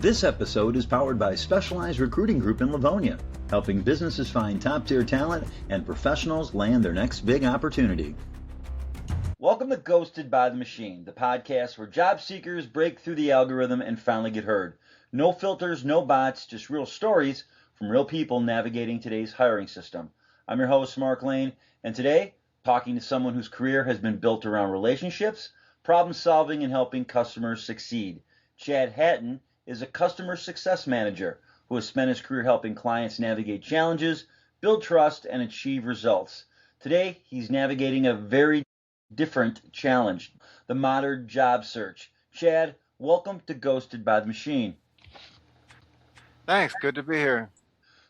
This episode is powered by Specialized Recruiting Group in Livonia, helping businesses find top-tier talent and professionals land their next big opportunity. Welcome to Ghosted by the Machine, the podcast where job seekers break through the algorithm and finally get heard. No filters, no bots, just real stories from real people navigating today's hiring system. I'm your host, Mark Lane, and today, talking to someone whose career has been built around relationships, problem solving, and helping customers succeed. Chad Hatton is a customer success manager who has spent his career helping clients navigate challenges, build trust, and achieve results. Today, he's navigating a very different challenge, the modern job search. Chad, welcome to Ghosted by the Machine. Thanks. Good to be here.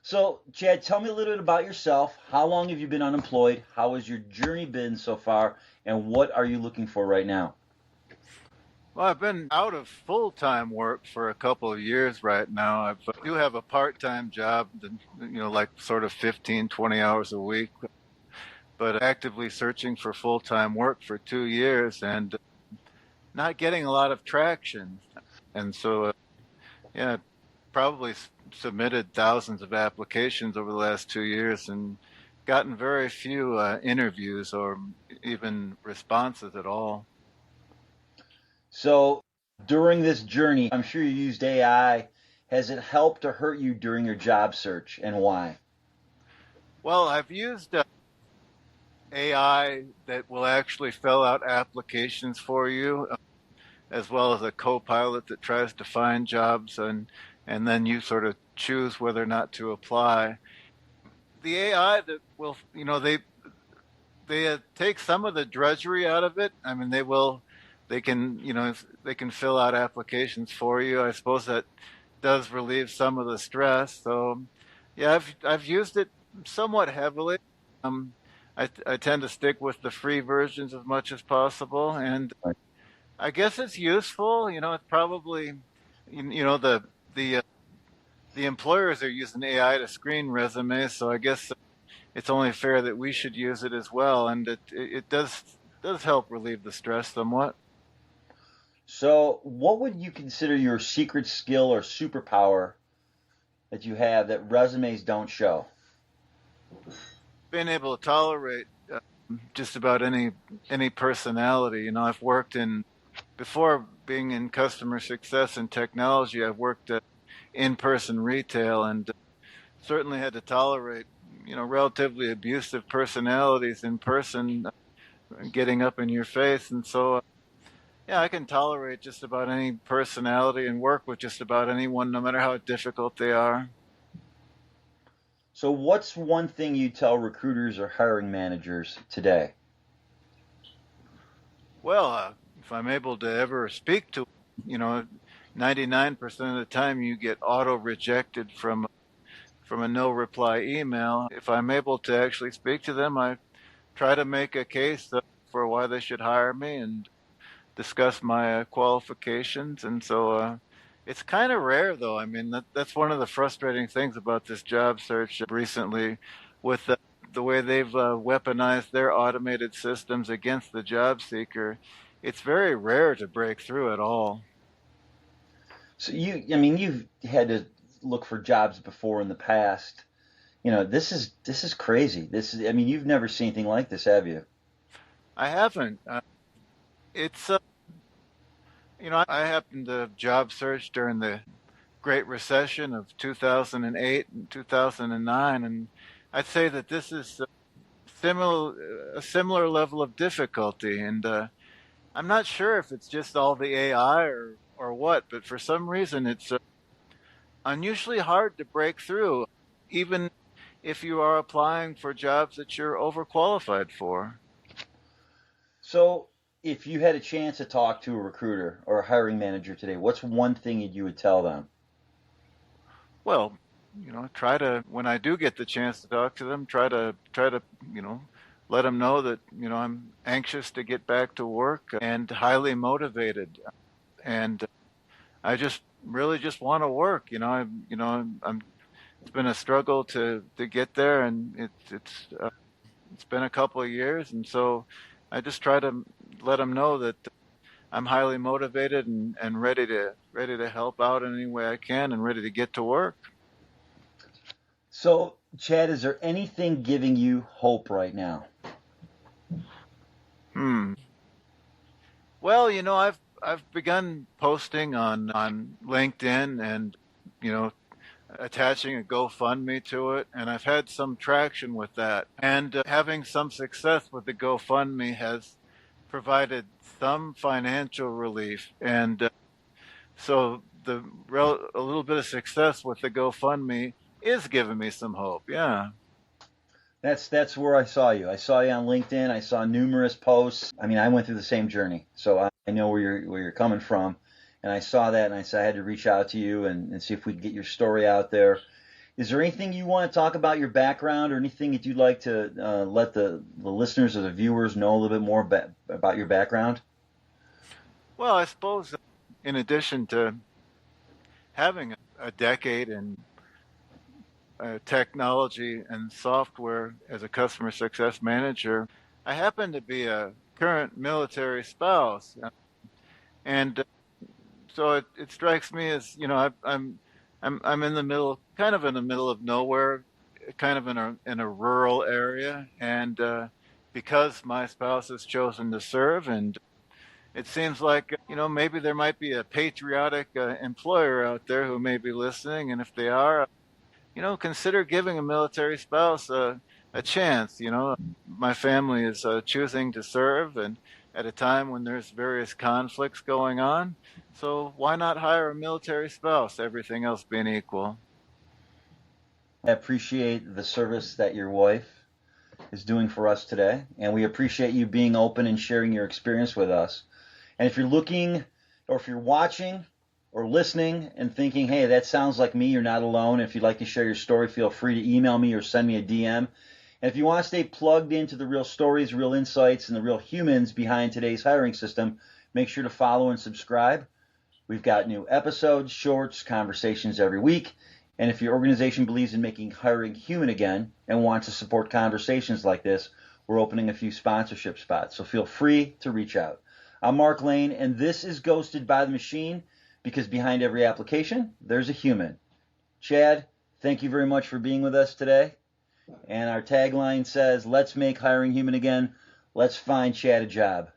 So, Chad, tell me a little bit about yourself. How long have you been unemployed? How has your journey been so far? And what are you looking for right now? Well, I've been out of full-time work for a couple of years right now. I do have a part-time job, like sort of 15, 20 hours a week, but actively searching for full-time work for 2 years and not getting a lot of traction. And so, probably submitted thousands of applications over the last 2 years and gotten very few interviews or even responses at all. So during this journey, I'm sure you used AI. Has it helped or hurt you during your job search, and why? Well, I've used AI that will actually fill out applications for you, as well as a co-pilot that tries to find jobs, and then you sort of choose whether or not to apply. The AI that will, they take some of the drudgery out of it. I mean, they can fill out applications for you. I suppose that does relieve some of the stress. So, yeah, I've used it somewhat heavily. I tend to stick with the free versions as much as possible, and I guess it's useful. It's probably, the employers are using AI to screen resumes, so I guess it's only fair that we should use it as well, and it does help relieve the stress somewhat. So what would you consider your secret skill or superpower that you have that resumes don't show? Being able to tolerate just about any personality. I've worked before being in customer success and technology, I've worked at in-person retail and certainly had to tolerate, relatively abusive personalities in person getting up in your face. And so, I can tolerate just about any personality and work with just about anyone, no matter how difficult they are. So what's one thing you tell recruiters or hiring managers today? Well, if I'm able to ever speak to, 99% of the time you get auto-rejected from a no-reply email. If I'm able to actually speak to them, I try to make a case for why they should hire me and discuss my qualifications. And so it's kind of rare, though. I mean, that's one of the frustrating things about this job search recently with the way they've weaponized their automated systems against the job seeker. It's very rare to break through at all. So you've had to look for jobs before in the past. This is crazy. You've never seen anything like this, have you? I haven't. It's, I happened to job search during the Great Recession of 2008 and 2009, and I'd say that this is a similar level of difficulty. And I'm not sure if it's just all the AI or what, but for some reason it's unusually hard to break through, even if you are applying for jobs that you're overqualified for. So if you had a chance to talk to a recruiter or a hiring manager today, what's one thing that you would tell them? Well, try to, when I do get the chance to talk to them, try to, let them know that, I'm anxious to get back to work and highly motivated. And I really just want to work. It's been a struggle to get there, and it's been a couple of years. And so I just try to let them know that I'm highly motivated and ready to help out in any way I can and ready to get to work. So, Chad, is there anything giving you hope right now? Well, I've begun posting on LinkedIn and you know attaching a GoFundMe to it, and I've had some traction with that. And having some success with the GoFundMe has provided some financial relief, and so a little bit of success with the GoFundMe is giving me some hope. Yeah. That's where I saw you. I saw you on LinkedIn. I saw numerous posts. I mean, I went through the same journey, so I know where you're coming from. And I saw that, and I said I had to reach out to you and see if we could get your story out there. Is there anything you want to talk about your background, or anything that you'd like to let the listeners or the viewers know a little bit more about your background? Well, I suppose in addition to having a decade in technology and software as a customer success manager, I happen to be a current military spouse, and so it strikes me as I'm in the middle, kind of in the middle of nowhere, kind of in a rural area, and because my spouse has chosen to serve, and it seems like maybe there might be a patriotic employer out there who may be listening, and if they are, consider giving a military spouse a chance. My family is choosing to serve, and at a time when there's various conflicts going on. So why not hire a military spouse, everything else being equal? I appreciate the service that your wife is doing for us today, and we appreciate you being open and sharing your experience with us. And if you're looking, or if you're watching or listening and thinking, hey, that sounds like me, you're not alone. If you'd like to share your story, feel free to email me or send me a DM. And if you want to stay plugged into the real stories, real insights, and the real humans behind today's hiring system, make sure to follow and subscribe. We've got new episodes, shorts, conversations every week. And if your organization believes in making hiring human again and wants to support conversations like this, we're opening a few sponsorship spots. So feel free to reach out. I'm Mark Lane, and this is Ghosted by the Machine, because behind every application, there's a human. Chad, thank you very much for being with us today. And our tagline says, let's make hiring human again. Let's find Chad a job.